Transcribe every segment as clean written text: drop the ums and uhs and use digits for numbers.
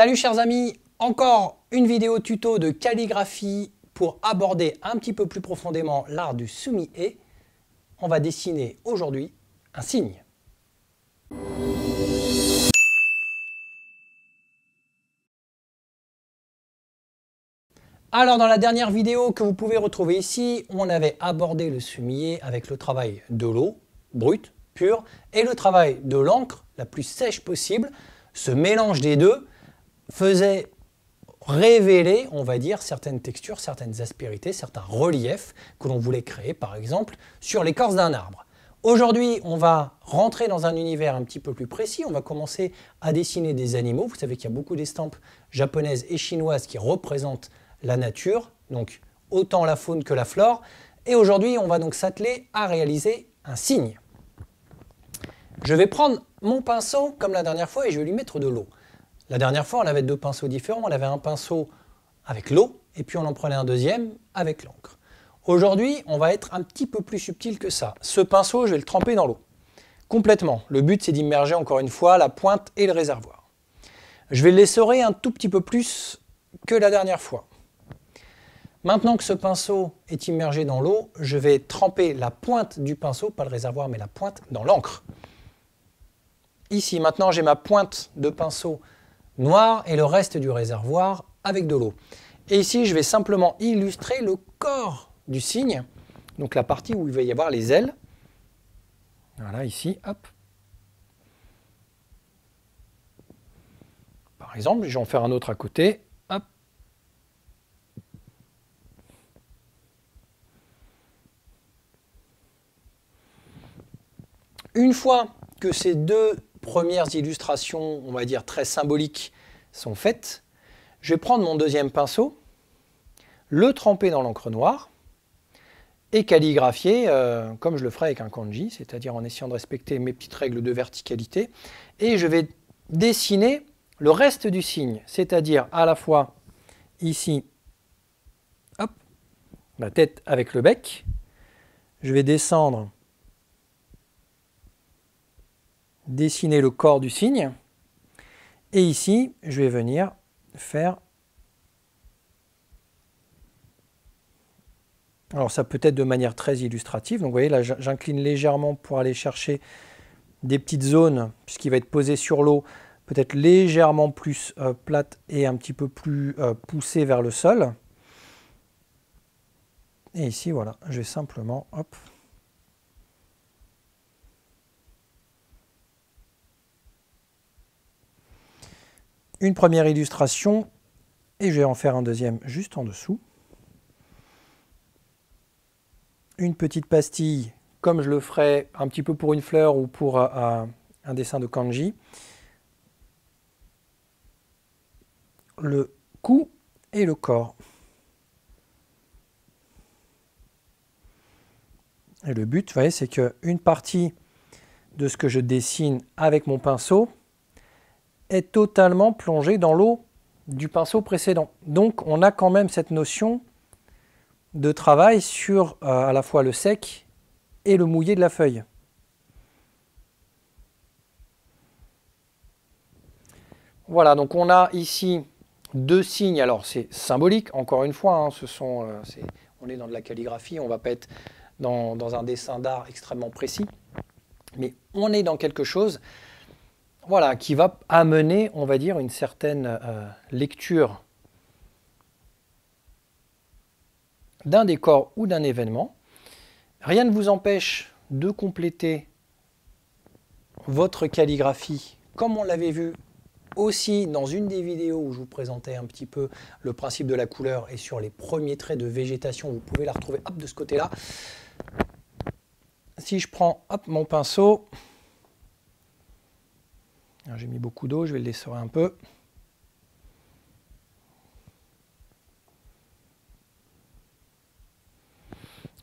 Salut chers amis, encore une vidéo tuto de calligraphie pour aborder un petit peu plus profondément l'art du sumi-e. On va dessiner aujourd'hui un signe. Alors dans la dernière vidéo que vous pouvez retrouver ici, on avait abordé le sumi-e avec le travail de l'eau, brute, pure, et le travail de l'encre, la plus sèche possible. Ce mélange des deux faisait révéler, on va dire, certaines textures, certaines aspérités, certains reliefs que l'on voulait créer, par exemple, sur l'écorce d'un arbre. Aujourd'hui, on va rentrer dans un univers un petit peu plus précis. On va commencer à dessiner des animaux. Vous savez qu'il y a beaucoup d'estampes japonaises et chinoises qui représentent la nature, donc autant la faune que la flore. Et aujourd'hui, on va donc s'atteler à réaliser un signe. Je vais prendre mon pinceau comme la dernière fois et je vais lui mettre de l'eau. La dernière fois, on avait deux pinceaux différents. On avait un pinceau avec l'eau et puis on en prenait un deuxième avec l'encre. Aujourd'hui, on va être un petit peu plus subtil que ça. Ce pinceau, je vais le tremper dans l'eau. Complètement. Le but, c'est d'immerger encore une fois la pointe et le réservoir. Je vais l'essorer un tout petit peu plus que la dernière fois. Maintenant que ce pinceau est immergé dans l'eau, je vais tremper la pointe du pinceau, pas le réservoir, mais la pointe dans l'encre. Ici, maintenant, j'ai ma pointe de pinceau noir et le reste du réservoir avec de l'eau. Et ici, je vais simplement illustrer le corps du signe, donc la partie où il va y avoir les ailes. Voilà, ici, hop. Par exemple, je vais en faire un autre à côté. Hop. Une fois que ces deux premières illustrations, on va dire très symboliques, sont faites, je vais prendre mon deuxième pinceau, le tremper dans l'encre noire et calligraphier comme je le ferai avec un kanji, c'est-à-dire en essayant de respecter mes petites règles de verticalité. Et je vais dessiner le reste du signe, c'est-à-dire à la fois ici, hop, la tête avec le bec. Je vais descendre, dessiner le corps du signe. Et ici, je vais venir faire... Alors ça peut être de manière très illustrative. Donc vous voyez là, j'incline légèrement pour aller chercher des petites zones, puisqu'il va être posé sur l'eau, peut-être légèrement plus plate et un petit peu plus poussée vers le sol. Et ici, voilà, je vais simplement, hop, une première illustration, et je vais en faire un deuxième juste en dessous. Une petite pastille, comme je le ferais un petit peu pour une fleur ou pour un dessin de kanji. Le cou et le corps. Et le but, vous voyez, c'est qu'une partie de ce que je dessine avec mon pinceau est totalement plongée dans l'eau du pinceau précédent. Donc on a quand même cette notion de travail sur à la fois le sec et le mouillé de la feuille. Voilà, donc on a ici deux signes. Alors c'est symbolique, encore une fois, hein, on est dans de la calligraphie, on ne va pas être dans un dessin d'art extrêmement précis, mais on est dans quelque chose, voilà, qui va amener, on va dire, une certaine lecture d'un décor ou d'un événement. Rien ne vous empêche de compléter votre calligraphie comme on l'avait vu aussi dans une des vidéos où je vous présentais un petit peu le principe de la couleur et sur les premiers traits de végétation. Vous pouvez la retrouver hop, de ce côté-là. Si je prends hop, mon pinceau, j'ai mis beaucoup d'eau, je vais le l'essorer un peu.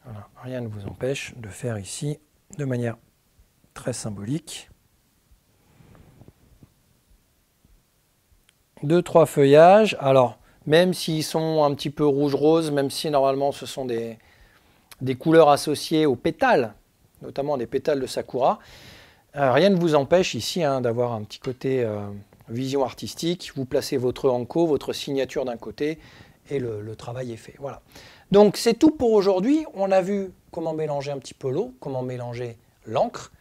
Voilà, rien ne vous empêche de faire ici de manière très symbolique. 2-3 feuillages. Alors, même s'ils sont un petit peu rouge-rose, même si normalement ce sont des couleurs associées aux pétales, notamment des pétales de sakura, rien ne vous empêche ici d'avoir un petit côté vision artistique, vous placez votre enco, votre signature d'un côté et le travail est fait. Voilà. Donc c'est tout pour aujourd'hui. On a vu comment mélanger un petit peu l'eau, comment mélanger l'encre.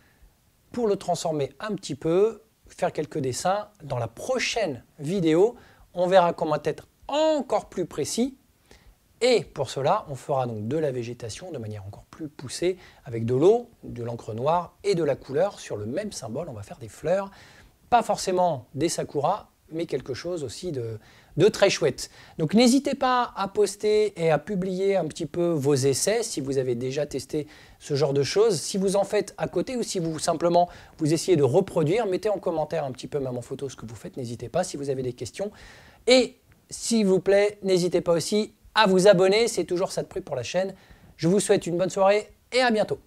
Pour le transformer un petit peu, faire quelques dessins, dans la prochaine vidéo, on verra comment être encore plus précis. Et pour cela, on fera donc de la végétation de manière encore plus poussée, avec de l'eau, de l'encre noire et de la couleur sur le même symbole. On va faire des fleurs, pas forcément des sakuras, mais quelque chose aussi de très chouette. Donc n'hésitez pas à poster et à publier un petit peu vos essais si vous avez déjà testé ce genre de choses. Si vous en faites à côté ou si vous simplement vous essayez de reproduire, mettez en commentaire un petit peu même en photo ce que vous faites, n'hésitez pas si vous avez des questions. Et s'il vous plaît, n'hésitez pas aussi à vous abonner, c'est toujours ça de prix pour la chaîne. Je vous souhaite une bonne soirée et à bientôt.